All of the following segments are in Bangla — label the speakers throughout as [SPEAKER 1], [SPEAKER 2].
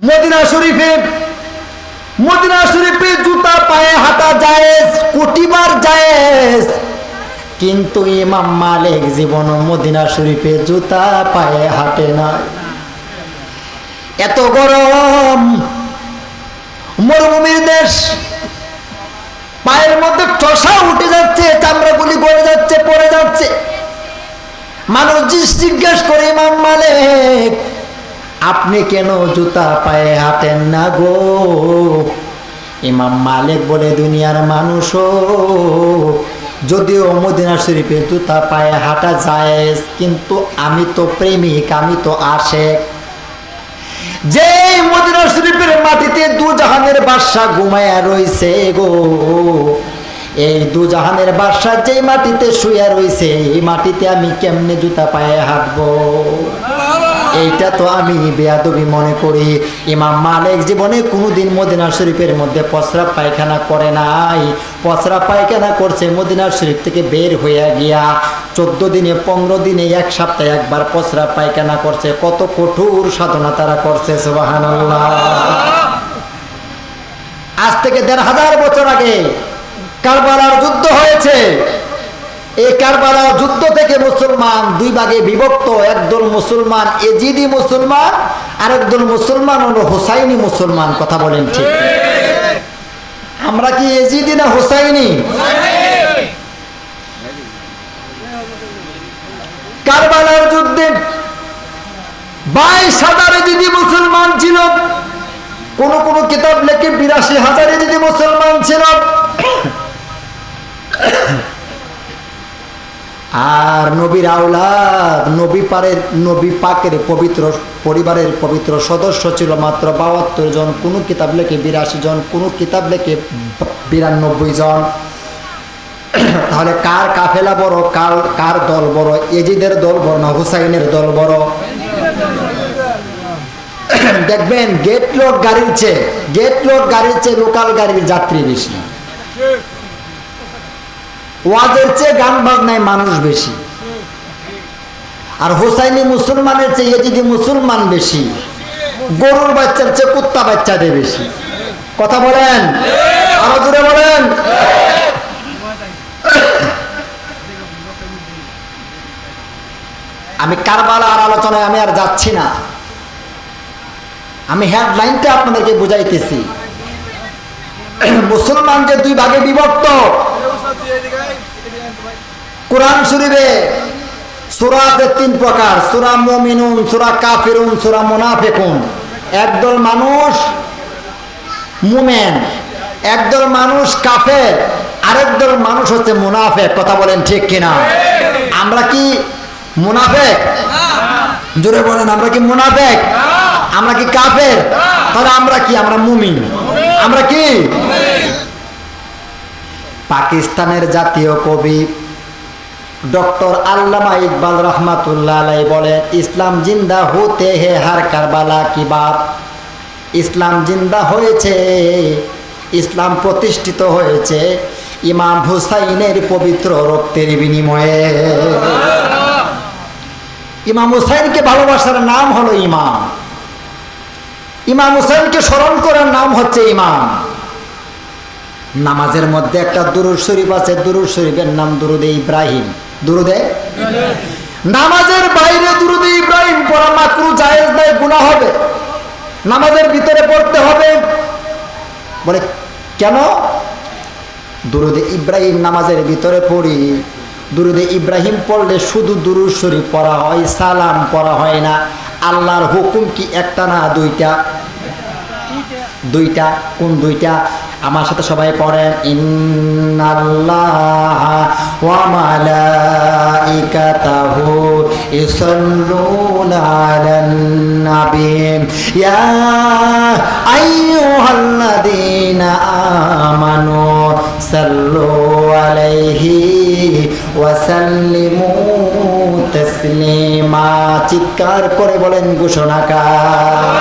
[SPEAKER 1] মদিনা শরীফে জুতা পায়ে হাঁটা জায়েজ, কোটিবার জায়েজ, কিন্তু ইমাম মালিক জীবন মদিনা শরীফে জুতা পায়ে হাঁটে না। এত গরম, মরুভূমির দেশ, পায়ের মধ্যে ঠসা উঠে যাচ্ছে, চামড়াগুলি গড়ে যাচ্ছে, পড়ে যাচ্ছে। মানুষ জিজ্ঞেস করে, ইমাম মালিক আপনি কেন জুতা পায়ে হাঁটেন না গো? ইমাম মালিক বলে, দুনিয়ার মানুষও যদিও মদিনা শরীফে জুতা পায়ে হাঁটা জায়েজ, কিন্তু আমি তো প্রেমিক, আমি তো আশেক। যে মদিনা শরীফের মাটিতে দুজাহানের বাদশা ঘুমায়া রইছে গো, এই দুজাহানের বাদশা যে মাটিতে শুয়ে রইছে, এই মাটিতে আমি কেমনে জুতা পায়ে হাঁটবো? এইটা তো আমি বেয়াদবি মনে করি। ইমাম মালিক জীবনে কোনোদিন মদিনা শরীফের মধ্যে প্রস্রাব পায়খানা করে নাই। প্রস্রাব পায়খানা করছে মদিনা শরীফ থেকে বের হইয়া গিয়া 14 দিনে, 15 দিনে, 1 সপ্তাহে একবার প্রস্রাব পায়খানা করছে। কত কঠোর সাধনা তারা করছে, সুবহানাল্লাহ। আজ থেকে 1500 বছর আগে কারবালার যুদ্ধ হয়েছে। এই কারবালার যুদ্ধ থেকে মুসলমান 2 ভাগে বিভক্ত। একদল মুসলমান এজিদি মুসলমান, আরেকদল মুসলমান হলো হুসাইনি মুসলমান। কথা বলেন ঠিক? আমরা কি এজিদি না হুসাইনি? কারবালার যুদ্ধে 22,000 এজিদি মুসলমান ছিল। কোন কোন কিতাব লেখে 82,000 এজিদি মুসলমান ছিল। আর নবীর আওলাদ, নবী পাকের পবিত্র পরিবারের পবিত্র সদস্য ছিল মাত্র 72 জন। কোন কিতাব লেখে 82 জন, কোন কিতাব লেখে 92 জন। তাহলে কার কাফেলা বড়, কার দল বড়? এজিদের দল বড় না হুসাইনের দল বড়? দেখবেন গেট লোড গাড়ির চেয়ে লোকাল গাড়ির যাত্রী বেশি, ওয়াজের চেয়ে গান বাজনায় মানুষ বেশি। আর হুসাইনি মুসলমানের চেয়ে এজিদি মুসলমান বেশি, গরুর বাচ্চার চেয়ে কুত্তা বাচ্চাদের বেশি। কথা বলেন, আরো জোরে বলেন। আমি কারবালার আলোচনায় আমি আর যাচ্ছি না, আমি হেডলাইনটা আপনাদেরকে বুঝাইতেছি। মুসলমান যে 2 ভাগে বিভক্ত। কোরআন শরীফে সূরা আছে 3 প্রকার: সূরা মুমিনুন, সূরা কাফিরুন, সূরা মুনাফিকুন। একদল মানুষ মুমিন, একদল মানুষ কাফের, আরেকদল মানুষ হচ্ছে মুনাফিক। কথা বলেন ঠিক কিনা? আমরা কি মুনাফিক? জোরে বলেন, আমরা কি মুনাফিক? আমরা কি কাফের? তাহলে আমরা কি? আমরা মুমিন। আমরা কি? পাকিস্তানের জাতীয় কবি ডক্টর আল্লামা ইকবাল রহমাতুল্লাহ আলাইহি বলেন, ইসলাম জিন্দা হতে হে হার কারবালা কি বাত। ইসলাম জিন্দা হয়েছে, ইসলাম প্রতিষ্ঠিত হয়েছে ইমাম হুসাইনের পবিত্র রক্তের বিনিময়ে। ইমাম হুসাইনকে ভালোবাসার নাম হলো ইমাম। ইমাম হুসাইনকে স্মরণ করার নাম হচ্ছে ইমাম। নামাজের মধ্যে একটা দুরূদ শরীফ আছে, দুরূদ শরীফের নাম দুরূদে ইব্রাহিম। দুরূদে নামাজের বাইরে দুরূদে ইব্রাহিম পড়া মাকরুহ, জায়েজ নাই, গুনাহ হবে। নামাজের ভিতরে পড়তে হবে। বলে কেন? দুরূদে ইব্রাহিম নামাজের ভিতরে পড়ি। দুরূদে ইব্রাহিম পড়লে শুধু দুরূদ শরীফ পড়া হয়, সালাম পড়া হয় না। আল্লাহর হুকুম কি একটা না দুইটা? দুইটা। কোন দুইটা? আমার সাথে সবাই পড়েন, ইন্নাল্লাহা ওয়া মালাইকাতাহু ইউসাল্লুনা আলান নবী ইয়া আইয়ুহাল্লাযীনা আমানু সাল্লু আলাইহি ওয়া সাল্লিমু তাসলিমা। চিৎকার করে বলেন ঘোষণাকার।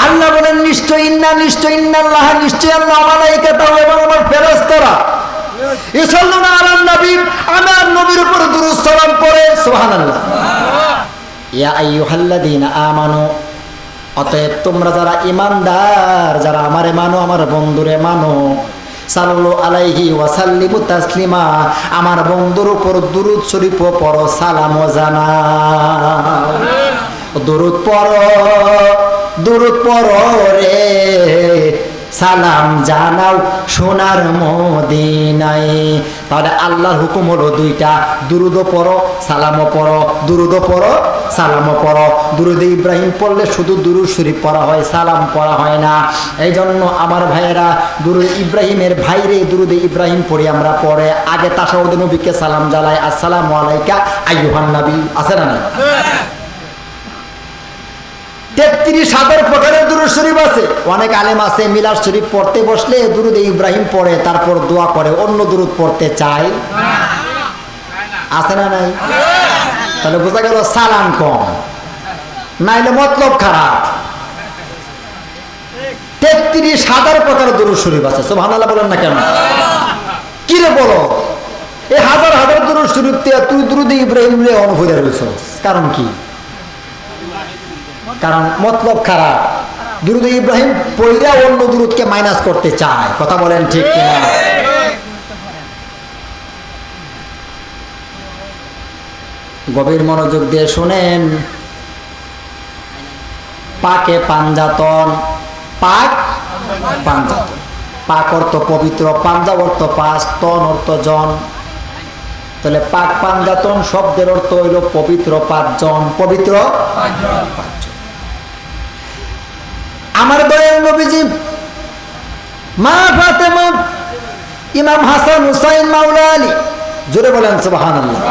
[SPEAKER 1] আল্লাহ বলেন নিশ্চয় ইন্নাল্লাহ, নিশ্চয় আল্লাহ, মালাইকাতাহু এবং আমার ফেরেশতারা ইউসাল্লুনা আলান নবী, আমার নবীর উপর দুরূদ সালাম পড়ে। সুবহানাল্লাহ। ইয়া আইয়ুহাল্লাযীনা আমানু, অতএব তোমরা যারা ইমানদার, যারা আমারে মানো, আমার বন্ধুরে মানো, সাল্লু আলাইহি ওয়াসাল্লিমু তাসলিমা, আমার বন্ধুর উপর দুরূদ শরীফ পড়ো, সালামও জানাও। দুরূদ পড়ো, দুরূদ পড়ো রে, সালাম জানাও সোনার মদিনায়। তাহলে আল্লাহর হুকুম হলো দুইটা, দুরূদও পড়ো, সালামও পড়ো। দুরূদও পড়ো, সালামও পড়ো। দুরূদে ইব্রাহিম পড়লে শুধু দুরূদ শরীফ পড়া হয়, সালাম পড়া হয় না। এই জন্য আমার ভাইয়েরা, দুরূদ ইব্রাহিমের ভাইরে দুরূদে ইব্রাহিম পড়ি আমরা, পড়ে আগে তাশাহুদে নবীকে সালাম জানাই, আসসালামু আলাইকা আইয়ুহান নবী। আছে না? 33,000 প্রকারের দুরূদ শরীফ আছে। অনেক আলেম আছে মিলাদ শরীফ পড়তে বসলে দুরূদে ইব্রাহিম পড়ে, তারপর দোয়া করে, অন্য দুরূদ পড়তে চায়। আছে না নাই? তাহলে বোঝা গেল সালাম কম, নাইলে মতলব খারাপ। 33,000 প্রকারের দুরূদ শরীফ আছে। সুবহানাল্লাহ বলেন না কেন? কি রে বলো, এই হাজার হাজার দুরূদ শরীফ তুই দুরূদে ইব্রাহিম রে অনুভূতি রয়েছিস, কারণ কি? কারণ মতলব খারাপ। দুরূদে ইব্রাহিম পয়রা অন্য দুরূদকে মাইনাস করতে চায়। কথা বলেন ঠিক কিনা? গভীর মনোযোগ দিয়ে শুনেন। পাকে পাঞ্জাতন, পাক পাঞ্জাতন। পাক অর্থ পবিত্র, পাঞ্জাব অর্থ পাঁচ, তন অর্থ জন। তাহলে পাক পাঞ্জাতন শব্দের অর্থ হইল পবিত্র পাঁচজন, পবিত্র পাঁচজন। আমার দয়াল নবীজি মা ফাতেমা, ইমাম হাসান হুসাইন মাওলা আলী, জোরে বলেন সুবহানাল্লাহ,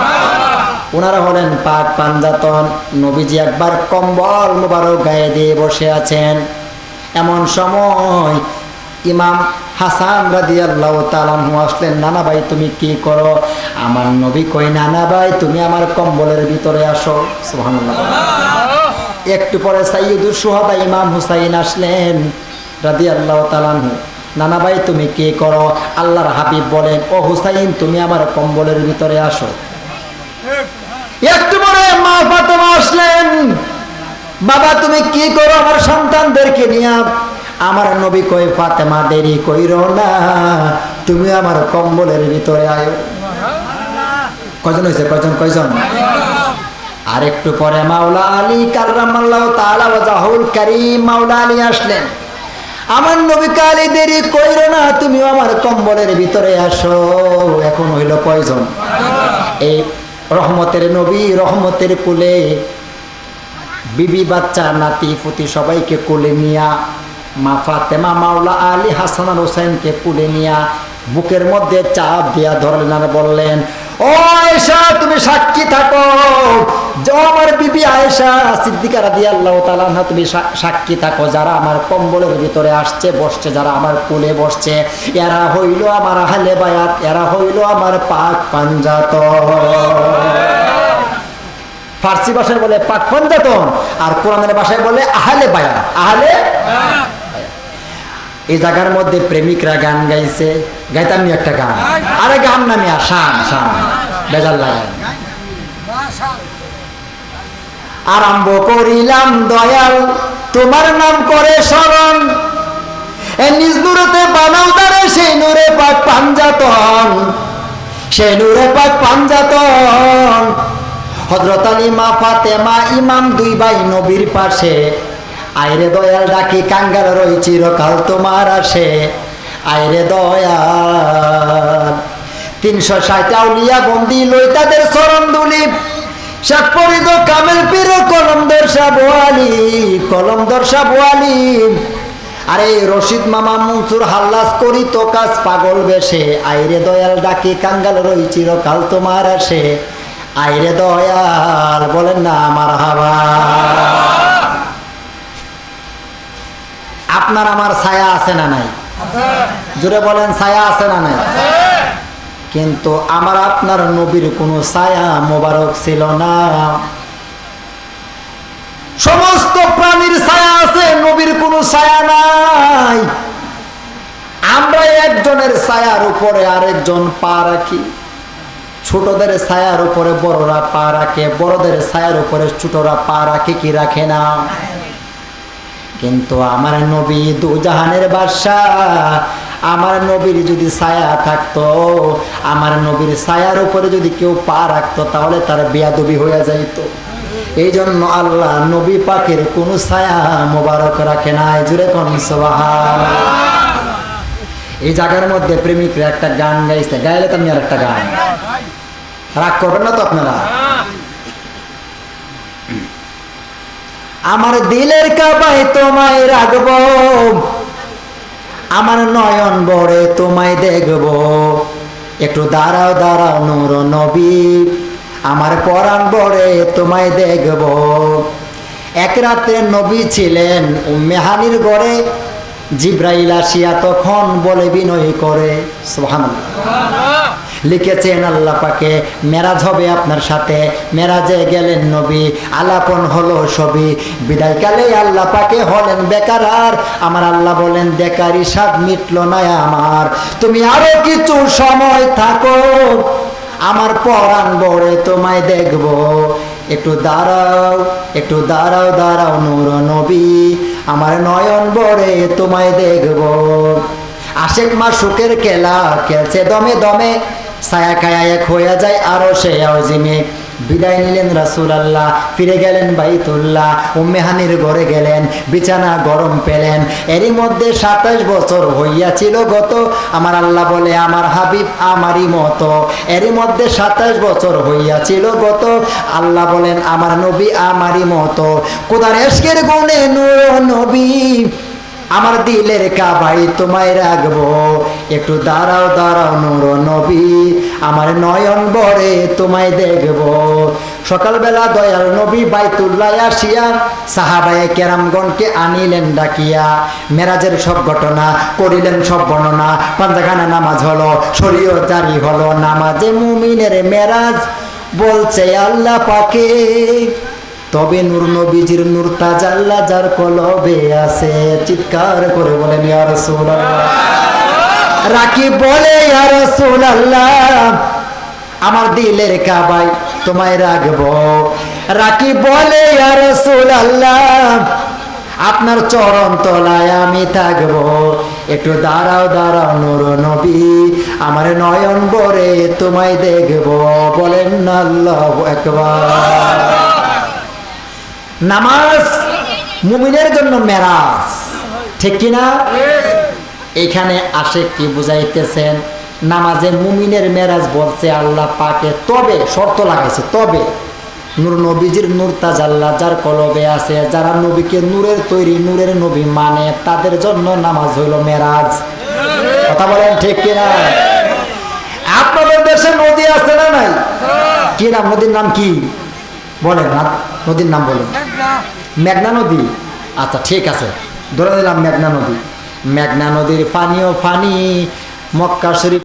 [SPEAKER 1] ওনারা হলেন পাক পাঞ্জাতন। নবীজি একবার কম্বল মোবারক গায়ে দিয়ে বসে আছেন। এমন সময় ইমাম হাসান রাদিয়াল্লাহু তাআলা আনহু আসলেন। নানা ভাই তুমি কি করো? আমার নবী কই, নানা ভাই তুমি আমার কম্বলের ভিতরে আসো। সুবহানাল্লাহ। একটু পরে সাইয়্যিদুশ শুহাদা ইমাম হুসাইন আসলেন রাদিয়াল্লাহু তাআলা আনহু। নানা ভাই তুমি কি করো? আল্লাহর হাবিব বলেন, ও হুসাইন তুমি আমার কম্বলের ভিতরে আসো। একটু পরে মা ফাতেমা আসলেন, বাবা তুমি কি করো আমার সন্তানদেরকে নিয়ে? আমার নবী কই, ফাতেমা দেরি কইরো না, তুমি আমার কম্বলের ভিতরে আয়ো। কয়জন হয়েছে? কয়জন? আর একটু পরে মাওলা আলী কাররামাল্লাহু তাআলা ওয়াজহুল কারীম মাওলা আলী আসলেন। আমার নবী কালী দেরি কইরো না, তুমি আমার কম্বলের ভিতরে আসো। এখন হইল কয়জন? এই রহমতের নবী, রহমতের কোলে বিবি, বাচ্চা, নাতি পুতি সবাইকে কোলে নিয়া, মা ফাতেমা মাওলা আলী হাসান আর হোসেনকে কোলে নিয়া বুকের মধ্যে চাপ দিয়া ধরলেন আর বললেন, ও আয়েশা তুমি সাক্ষী থাকো, আমার বিবি আয়েশা সিদ্দিকা রাদিয়াল্লাহু তাআলা আনহা তুমি সাক্ষী থাকো, যারা আমার কম্বলের ভিতরে আসছে বসছে, যারা আমার কোলে বসছে, এরা হইল আমার আহলে বায়াত, এরা হইল আমার পাক পাঞ্জাতন। ফার্সি ভাষায় বলে পাক পাঞ্জাতন, আর কোরআনের ভাষায় বলে আহলে বায়াত, আহলে। এই জায়গার মধ্যে প্রেমিকরা গান গাইছে, গাইতাম নি একটা গান, আরে গান নামি আর শান শান বেজাল লাগে। আরম্ভ করিলাম দয়াল তোমার নাম করে স্মরণ, নিজ নূরেতে বানাও তারে সেই নূরে পাক পাঞ্জাতন, সেই নূরে পাক পাঞ্জাতন। হযরত আলী মা ফাতেমা ইমাম দুই ভাই নবীর পাশে, আইরে দয়াল ডাকি কাঙ্গাল রই চিরকাল তোমার আসে, আইরে দয়াল। 360 আউলিয়া বন্দি লই তাদের চরণ দুলি, শাক পরিদ কামেল পীর কলমদর সাবওয়ালি, কলমদর সাবওয়ালি। আরে রশিদ মামা মনসুর হাল্লাস করি তো কাজ পাগল বেশে, আইরে দয়াল ডাকি কাঙ্গাল রই চিরকাল তোমার আসে, আইরে দয়াল। বলেন না মারহাবা। আপনার আমার ছায়া আছে না নাই? জোরে বলেন ছায়া আছে না নাই? কিন্তু আমার আপনার নবীর কোনো ছায়া মোবারক ছিল না। সমস্ত প্রাণীর ছায়া আছে, নবীর কোনো ছায়া নাই। আমরা একজনের ছায়ার উপরে আরেকজন পা রাখি, ছোটদের ছায়ার উপরে বড়রা পা রাখে, বড়দের ছায়ার উপরে ছোটরা পা রাখে কি রাখে না? কিন্তু আমার নবী দুজাহানের বাদশাহ, আমার নবীর যদি ছায়া থাকতো, আমার নবীর ছায়ার উপরে যদি কেউ পা রাখতো তাহলে তার বেয়াদবি হয়ে যাইতো। এই জন্য আল্লাহ নবী পাকের কোন ছায়া মোবারক রাখে নাই। জুড়ে কোন সুবহানাল্লাহ। এই জায়গার মধ্যে প্রেমিকরা একটা গান গাইছে, গাইলে তো আমি আর একটা গান, রাগ করবেন না তো আপনারা? আমার দিলের কাবায় তোমায় রাখবো, আমার নয়ন ভরে তোমায় দেখবো, একটু দাঁড়াও দাঁড়াও নূর নবী, আমার পরাণ ভরে তোমায় দেখবো। এক রাতে নবী ছিলেন উম্মে হানির ঘরে, জিব্রাইল আসিয়া তখন বলে বিনয় করে, সুবহানাল্লাহ, লিখেছেন আল্লাহ পাকে মেরাজ হবে আপনার সাথে। মেরাজে গেলেন নবী, আলাপন হলো সবই, বিদায়কালে আল্লাহ পাকে হলেন বেকার। আর আমার আল্লাহ বলেন বেকারি স্বাদ মিটলো না আমার, তুমি আরো কিছু সময় থাকো, আমার পরাণ ভরে তোমায় দেখবো, একটু দাঁড়াও একটু দাঁড়াও দাঁড়াও নূর নবী, আমার নয়ন ভরে তোমায় দেখবো। আশেক মাশুকের খেলা খেলছে দমে দমে, ছায়া খায়া এক হয়ে যায় আরো সে আউজিমে। বিদায় নিলেন রাসূলুল্লাহ, ফিরে গেলেন বাইতুল্লাহ, উম্মে হানির ঘরে গেলেন, বিছানা গরম পেলেন। এরই মধ্যে 27 বছর হইয়াছিল গত, আমার আল্লাহ বলে আমার হাবিব আমারই মতো। এরই মধ্যে 27 বছর হইয়াছিল গত, আল্লাহ বলেন আমার নবী আমারই মতো। খোদার ইশকের গুণে নূর নবী, আমার দিলের কাবায় তোমায় রাখবো, একটু দাঁড়াও দাঁড়াও নূর নবী, আমার নয়ন ভরে তোমায় দেখবো। সকালবেলা দয়াল নবী বাইতুল্লাহ আসিয়া সাহাবায়ে কেরামগণকে আনিলেন ডাকিয়া, মেরাজের সব ঘটনা করিলেন সব বর্ণনা। পাঁচখানা নামাজ হলো, শরীয়ত জারি হলো, নামাজে মুমিনের মেরাজ বলছে আল্লাহ পাকে। তবে নূর নবীজির নূর তাজাল্লা যার কলবে আছে, চিৎকার করে বলেন ইয়া রাসূলুল্লাহ। রাকি বলে ইয়া রাসূলুল্লাহ, আমার দিলের কাবায় তোমায় রাখবো। রাকি বলে ইয়া রাসূলুল্লাহ, আপনার চরণ তলায় আমি থাকবো, একটু দাঁড়াও দাঁড়াও নূর নবী, আমার নয়ন ভরে তোমায় দেখবো। বলেন আল্লাহু আকবার। নামাজ মুমিনের জন্য মেরাজ, ঠিক কিনা? এখানে আশেক কি বুঝাইতেছেন? নামাজে মুমিনের মেরাজ বলছে আল্লাহ পাকে, তবে শর্ত লাগাইছে, তবে নূর নবীজির নূর তাজাল্লা যার কলবে আছে, যারা নবীকে নূরের তৈরি নূরের নবী মানে, তাদের জন্য নামাজ হইল মেরাজ। কথা বলেন ঠিক কিনা? আপনাদের দেশে নদী আছে না নাই? কি নাম? নদীর নাম কি বলেন না, নদীর নাম বলেন। মেঘনা নদী। আচ্ছা ঠিক আছে, ধরে দিলাম মেঘনা নদী। মেঘনা নদীর পানিও পানি, মক্কা শরীফ